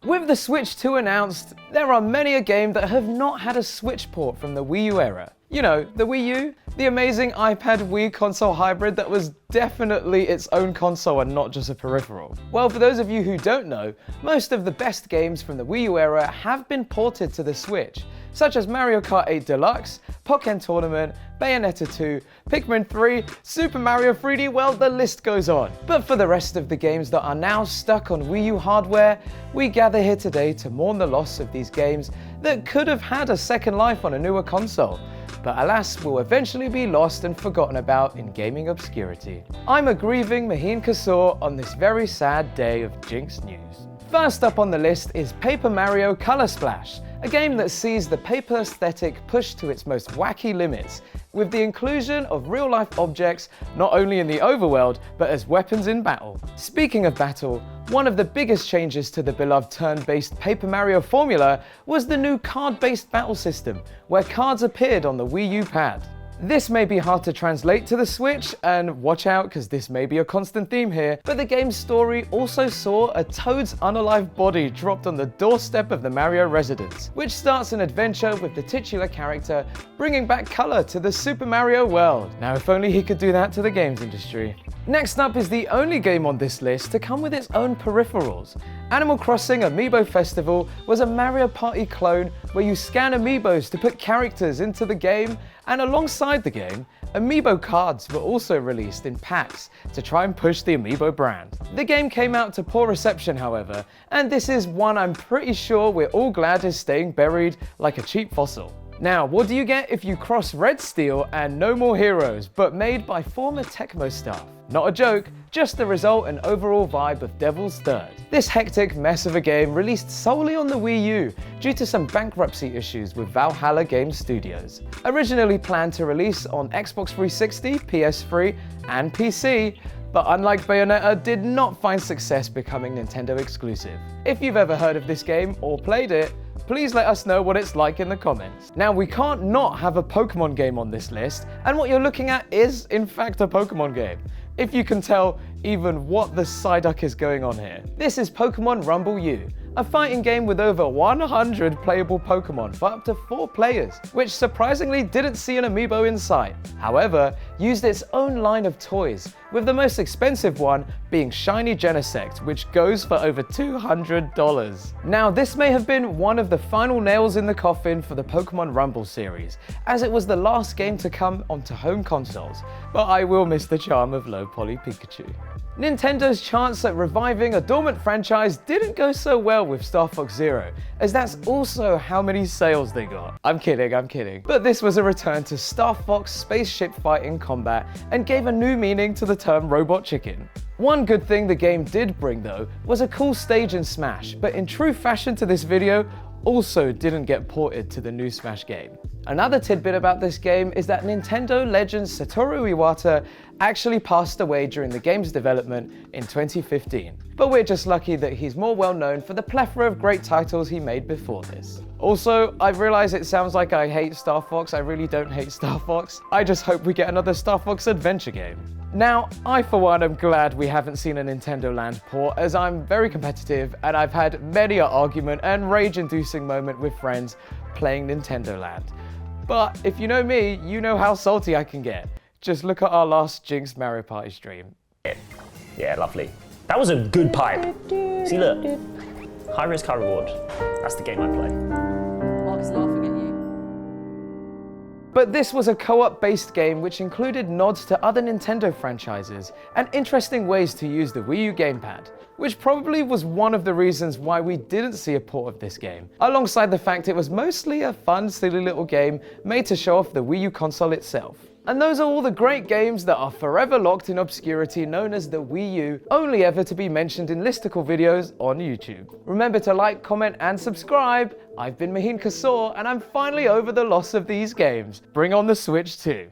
With the Switch 2 announced, there are many a game that have not had a Switch port from the Wii U era. You know, the Wii U, the amazing iPad Wii console hybrid that was definitely its own console and not just a peripheral. Well, for those of you who don't know, most of the best games from the Wii U era have been ported to the Switch, such as Mario Kart 8 Deluxe, Pokken Tournament, Bayonetta 2, Pikmin 3, Super Mario 3D, well, the list goes on. But for the rest of the games that are now stuck on Wii U hardware, we gather here today to mourn the loss of these games that could have had a second life on a newer console, but alas will eventually be lost and forgotten about in gaming obscurity. I'm a grieving Maheen Kassor on this very sad day of GINX news. First up on the list is Paper Mario Color Splash, a game that sees the paper aesthetic pushed to its most wacky limits, with the inclusion of real-life objects not only in the overworld, but as weapons in battle. Speaking of battle, one of the biggest changes to the beloved turn-based Paper Mario formula was the new card-based battle system, where cards appeared on the Wii U pad. This may be hard to translate to the Switch, and watch out because this may be a constant theme here, but the game's story also saw a Toad's unalived body dropped on the doorstep of the Mario residence, which starts an adventure with the titular character bringing back color to the Super Mario world. Now if only he could do that to the games industry. Next up is the only game on this list to come with its own peripherals. Animal Crossing Amiibo Festival was a Mario Party clone where you scan amiibos to put characters into the game, and alongside the game, amiibo cards were also released in packs to try and push the amiibo brand. The game came out to poor reception, however, and this is one I'm pretty sure we're all glad is staying buried like a cheap fossil. Now, what do you get if you cross Red Steel and No More Heroes, but made by former Tecmo staff? Not a joke, just the result and overall vibe of Devil's Third. This hectic mess of a game released solely on the Wii U due to some bankruptcy issues with Valhalla Games Studios. Originally planned to release on Xbox 360, PS3 and PC, but unlike Bayonetta, did not find success becoming Nintendo exclusive. If you've ever heard of this game or played it, please let us know what it's like in the comments. Now, we can't not have a Pokemon game on this list, and what you're looking at is, in fact, a Pokemon game. If you can tell even what the Psyduck is going on here. This is Pokemon Rumble U, a fighting game with over 100 playable Pokemon for up to 4 players, which surprisingly didn't see an amiibo in sight. However, used its own line of toys, with the most expensive one being Shiny Genesect, which goes for over $200. Now, this may have been one of the final nails in the coffin for the Pokemon Rumble series, as it was the last game to come onto home consoles, but I will miss the charm of low poly Pikachu. Nintendo's chance at reviving a dormant franchise didn't go so well with Star Fox Zero, as that's also how many sales they got. I'm kidding. But this was a return to Star Fox spaceship fighting combat and gave a new meaning to the term Robot Chicken. One good thing the game did bring though was a cool stage in Smash, but in true fashion to this video, also didn't get ported to the new Smash game. Another tidbit about this game is that Nintendo legend Satoru Iwata actually passed away during the game's development in 2015. But we're just lucky that he's more well known for the plethora of great titles he made before this. Also, I've realized it sounds like I hate Star Fox. I really don't hate Star Fox. I just hope we get another Star Fox adventure game. Now, I for one am glad we haven't seen a Nintendo Land port, as I'm very competitive and I've had many an argument and rage-inducing moment with friends playing Nintendo Land. But if you know me, you know how salty I can get. Just look at our last GINX Mario Party stream. Yeah, lovely. That was a good pipe. See, look. High risk, high reward. That's the game I play. Mark is laughing at you. But this was a co-op based game which included nods to other Nintendo franchises and interesting ways to use the Wii U gamepad, which probably was one of the reasons why we didn't see a port of this game, alongside the fact it was mostly a fun, silly little game made to show off the Wii U console itself. And those are all the great games that are forever locked in obscurity known as the Wii U, only ever to be mentioned in listicle videos on YouTube. Remember to like, comment and subscribe. I've been Maheen Kassor and I'm finally over the loss of these games. Bring on the Switch 2.